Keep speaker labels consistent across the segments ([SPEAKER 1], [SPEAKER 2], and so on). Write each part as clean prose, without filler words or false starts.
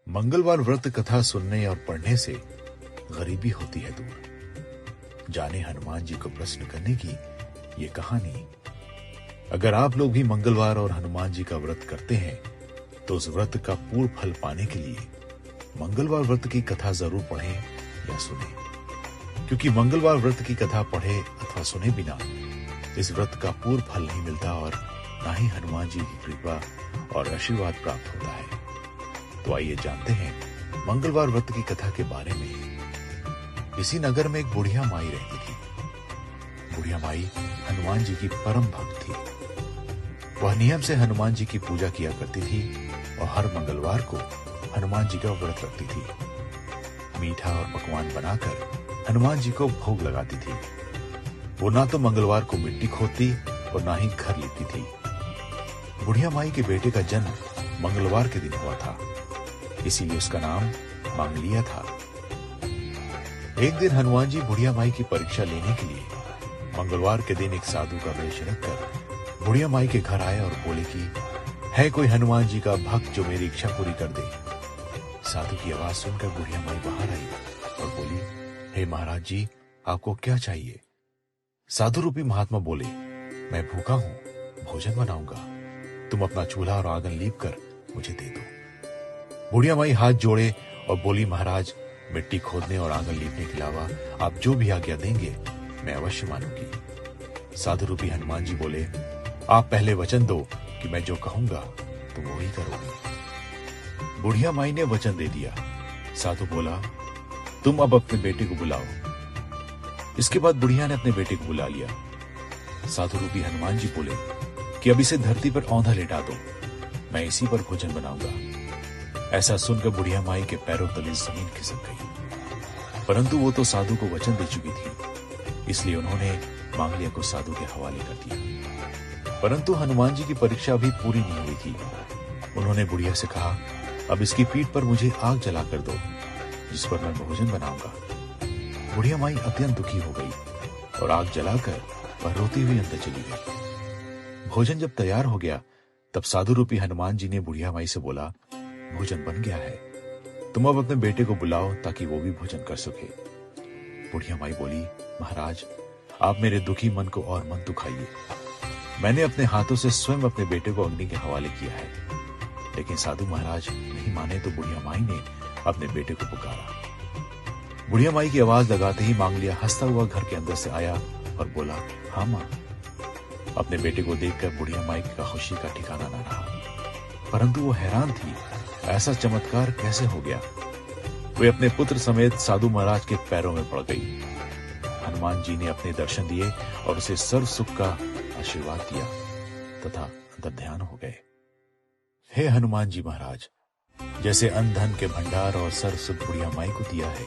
[SPEAKER 1] मंगलवार व्रत कथा सुनने और पढ़ने से गरीबी होती है दूर। जाने हनुमान जी को प्रश्न करने की ये कहानी। अगर आप लोग भी मंगलवार और हनुमान जी का व्रत करते हैं तो उस व्रत का पूर्ण फल पाने के लिए मंगलवार व्रत की कथा जरूर पढ़ें या सुने, क्योंकि मंगलवार व्रत की कथा पढ़े अथवा सुने बिना इस व्रत का पूर्ण फल नहीं मिलता और ना ही हनुमान जी की कृपा और आशीर्वाद प्राप्त होता है। तो आइए जानते हैं मंगलवार व्रत की कथा के बारे में। इसी नगर में एक बुढ़िया माई रहती थी। बुढ़िया माई हनुमान जी की परम भक्त थी। वह नियम से हनुमान जी की पूजा किया करती थी और हर मंगलवार को हनुमान जी का व्रत रखती थी। मीठा और पकवान बनाकर हनुमान जी को भोग लगाती थी। वो ना तो मंगलवार को मिट्टी खोदती और ना ही घर लिपती थी। बुढ़िया माई के बेटे का जन्म मंगलवार के दिन हुआ था, इसीलिए उसका नाम मांगलिया था। एक दिन हनुमान जी बुढ़िया माई की परीक्षा लेने के लिए मंगलवार के दिन एक साधु का वेश रखकर बुढ़िया माई के घर आए और बोले कि है कोई हनुमान जी का भक्त जो मेरी इच्छा पूरी कर दे। साधु की आवाज सुनकर बुढ़िया माई बाहर आई और बोली, हे महाराज जी, आपको क्या चाहिए? साधु रूपी महात्मा बोले, मैं भूखा हूं, भोजन बनाऊंगा, तुम अपना चूल्हा और आंगन लीप कर मुझे दे दो। बुढ़िया माई हाथ जोड़े और बोली, महाराज, मिट्टी खोदने और आंगन लीपने के अलावा आप जो भी आज्ञा देंगे मैं अवश्य मानूंगी। साधु रूपी हनुमान जी बोले, आप पहले वचन दो कि मैं जो कहूंगा तुम वो ही करोगे। बुढ़िया माई ने वचन दे दिया। साधु बोला, तुम अब अपने बेटे को बुलाओ। इसके बाद बुढ़िया ने अपने बेटे को बुला लिया। साधु रूपी हनुमान जी बोले कि अब इसे धरती पर औंधा लेटा दो, मैं इसी पर भोजन बनाऊंगा। ऐसा सुनकर बुढ़िया माई के पैरों तले जमीन खिसक गई। परंतु वो तो साधु को वचन दे चुकी थी, इसलिए उन्होंने मांगलिया को साधु के हवाले कर दिया। परंतु हनुमान जी की परीक्षा अभी पूरी नहीं हुई थी। उन्होंने बुढ़िया से कहा, अब इसकी पीठ पर मुझे आग जला कर दो, जिस पर मैं भोजन बनाऊंगा। बुढ़िया माई अत्यंत दुखी हो गई और आग जलाकर वह रोती हुई अंदर चली गई। भोजन जब तैयार हो गया तब साधु रूपी हनुमान जी ने बुढ़िया माई से बोला, भोजन बन गया है, तुम अब अपने बेटे को बुलाओ ताकि वो भी भोजन कर सके। बुढ़िया माई बोली, महाराज, आप मेरे दुखी मन को और मत दुखाइए। मैंने अपने हाथों से स्वयं अपने बेटे को अग्नि के हवाले किया है। लेकिन साधु महाराज नहीं माने तो बुढ़िया माई ने अपने बेटे को पुकारा। बुढ़िया माई की आवाज लगाते ही मांगलिया हंसता हुआ घर के अंदर से आया और बोला, हाँ मां। अपने बेटे को देखकर बुढ़िया माई का खुशी का ठिकाना न रहा। परंतु वो हैरान थी, ऐसा चमत्कार कैसे हो गया। वे अपने पुत्र समेत साधु महाराज के पैरों में पड़ गई। हनुमान जी ने अपने दर्शन दिए और उसे सर्व सुख का आशीर्वाद दिया तथा अंतर ध्यान हो गए। हे हनुमान जी महाराज, जैसे अन्न धन के भंडार और सर्व सुख बुढ़िया माई को दिया है,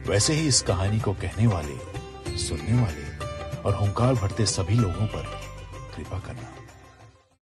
[SPEAKER 1] वैसे ही इस कहानी को कहने वाले, सुनने वाले और हुंकार भरते सभी लोगों पर कृपा करना।